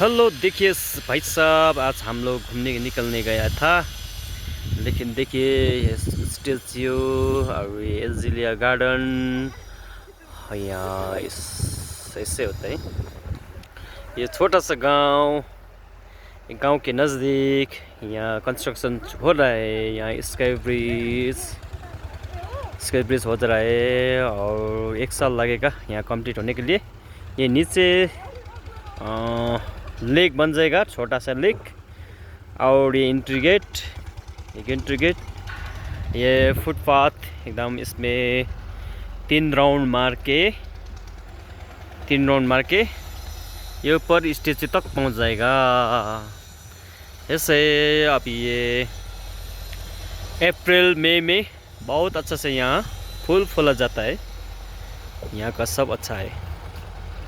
Hello, देखिए भाई साहब, आज हम लोग घूमने निकलने गया था। लेकिन देखिए ये स्टेच्यू और ये एजिलिया गार्डन यहाँ ऐसे होता है। ये छोटा सा गांव, गांव के नज़दीक यहाँ कंस्ट्रक्शन हो रहा है। यहाँ स्काई ब्रिज हो रहा है और 1 साल लगेगा यहाँ कंप्लीट होने के लिए। ये नीचे लेक बन जाएगा, छोटा सा लेक। और ये एंट्री गेट, ये फुटपाथ एकदम, इसमें 3 राउंड मार के ये ऊपर स्टेच्यू तक पहुंच जाएगा। ऐसे अभी ये अप्रैल मई में बहुत अच्छा से यहाँ फूल फूला जाता है। यहाँ का सब अच्छा है।